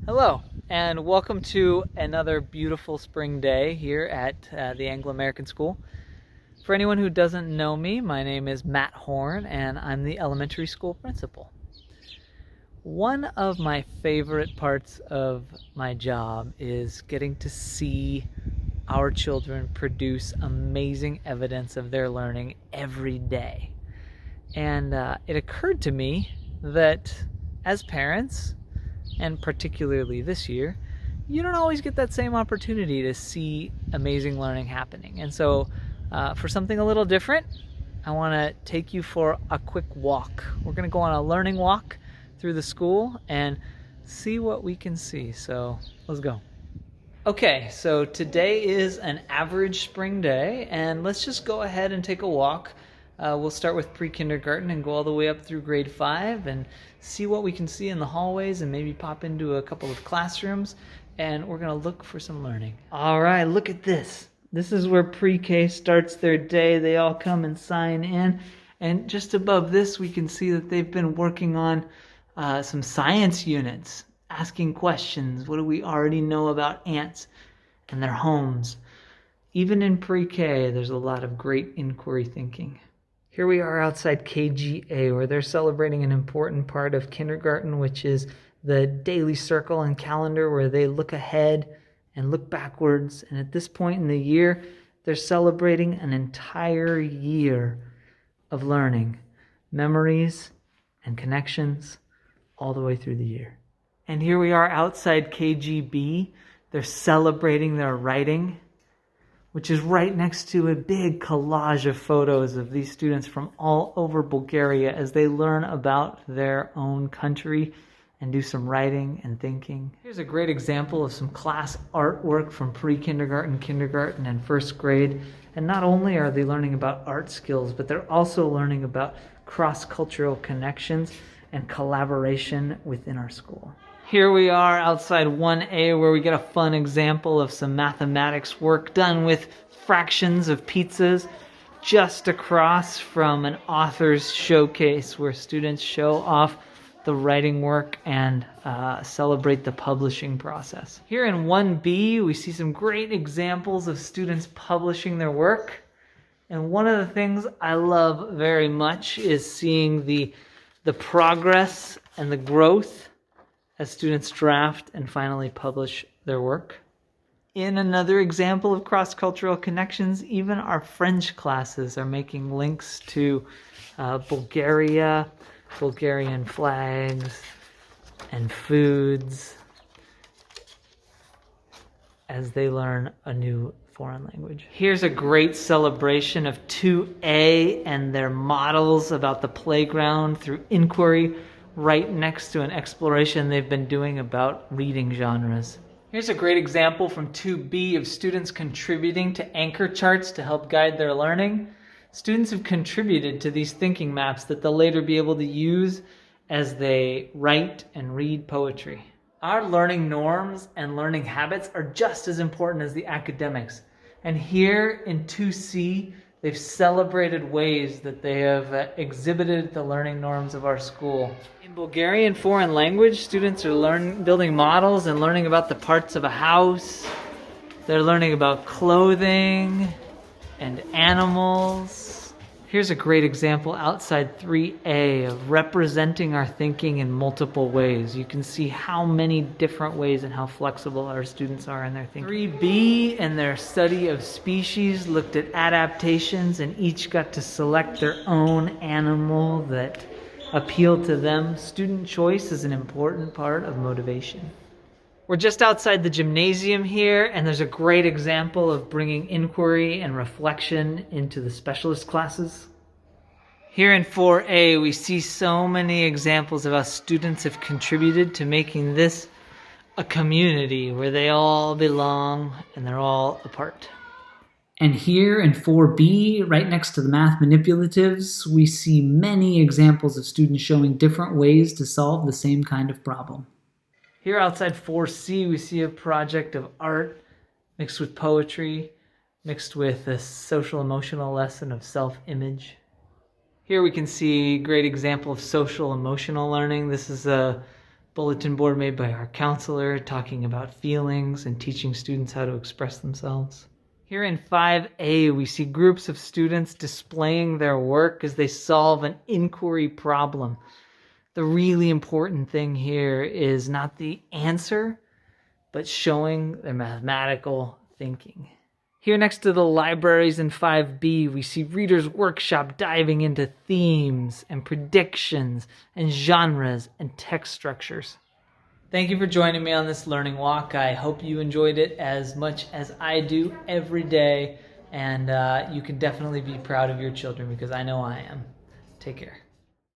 Hello, and welcome to another beautiful spring day here at the Anglo-American school. For anyone who doesn't know me, my name is Matt Horne, and I'm the elementary school principal. One of my favorite parts of my job is getting to see our children produce amazing evidence of their learning every day. And it occurred to me that as parents, and particularly this year, you don't always get that same opportunity to see amazing learning happening. And so for something a little different, I want to take you for a quick walk. We're going to go on a learning walk through the school and see what we can see. So let's go. Okay, so today is an average spring day, and let's just go ahead and take a walk. We'll start with pre-kindergarten and go all the way up through grade 5 and see what we can see in the hallways and maybe pop into a couple of classrooms, and we're going to look for some learning. All right, look at this. This is where pre-K starts their day. They all come and sign in, and just above this we can see that they've been working on some science units, asking questions. What do we already know about ants and their homes? Even in pre-K, there's a lot of great inquiry thinking. Here we are outside KGA, where they're celebrating an important part of kindergarten, which is the daily circle and calendar, where they look ahead and look backwards. And at this point in the year, they're celebrating an entire year of learning, memories and connections all the way through the year. And here we are outside KGB. They're celebrating their writing, which is right next to a big collage of photos of these students from all over Bulgaria as they learn about their own country and do some writing and thinking. Here's a great example of some class artwork from pre-kindergarten, kindergarten, and first grade. And not only are they learning about art skills, but they're also learning about cross-cultural connections and collaboration within our school. Here we are outside 1A, where we get a fun example of some mathematics work done with fractions of pizzas, just across from an author's showcase where students show off the writing work and celebrate the publishing process. Here in 1B, we see some great examples of students publishing their work. And one of the things I love very much is seeing the progress and the growth as students draft and finally publish their work. In another example of cross-cultural connections, even our French classes are making links to Bulgaria, Bulgarian flags, and foods as they learn a new foreign language. Here's a great celebration of 2A and their models about the playground through inquiry, right next to an exploration they've been doing about reading genres. Here's a great example from 2B of students contributing to anchor charts to help guide their learning. Students have contributed to these thinking maps that they'll later be able to use as they write and read poetry. Our learning norms and learning habits are just as important as the academics. And here in 2C, they've celebrated ways that they have exhibited the learning norms of our school. In Bulgarian foreign language, students are building models and learning about the parts of a house. They're learning about clothing and animals. Here's a great example outside 3A of representing our thinking in multiple ways. You can see how many different ways and how flexible our students are in their thinking. 3B and their study of species looked at adaptations, and each got to select their own animal that appealed to them. Student choice is an important part of motivation. We're just outside the gymnasium here, and there's a great example of bringing inquiry and reflection into the specialist classes. Here in 4A, we see so many examples of how students have contributed to making this a community where they all belong and they're all a part. And here in 4B, right next to the math manipulatives, we see many examples of students showing different ways to solve the same kind of problem. Here outside 4C, we see a project of art mixed with poetry, mixed with a social emotional lesson of self-image. Here we can see a great example of social emotional learning. This is a bulletin board made by our counselor talking about feelings and teaching students how to express themselves. Here in 5A, we see groups of students displaying their work as they solve an inquiry problem. The really important thing here is not the answer, but showing their mathematical thinking. Here next to the libraries in 5B, we see Reader's Workshop diving into themes and predictions and genres and text structures. Thank you for joining me on this learning walk. I hope you enjoyed it as much as I do every day, and you can definitely be proud of your children because I know I am. Take care.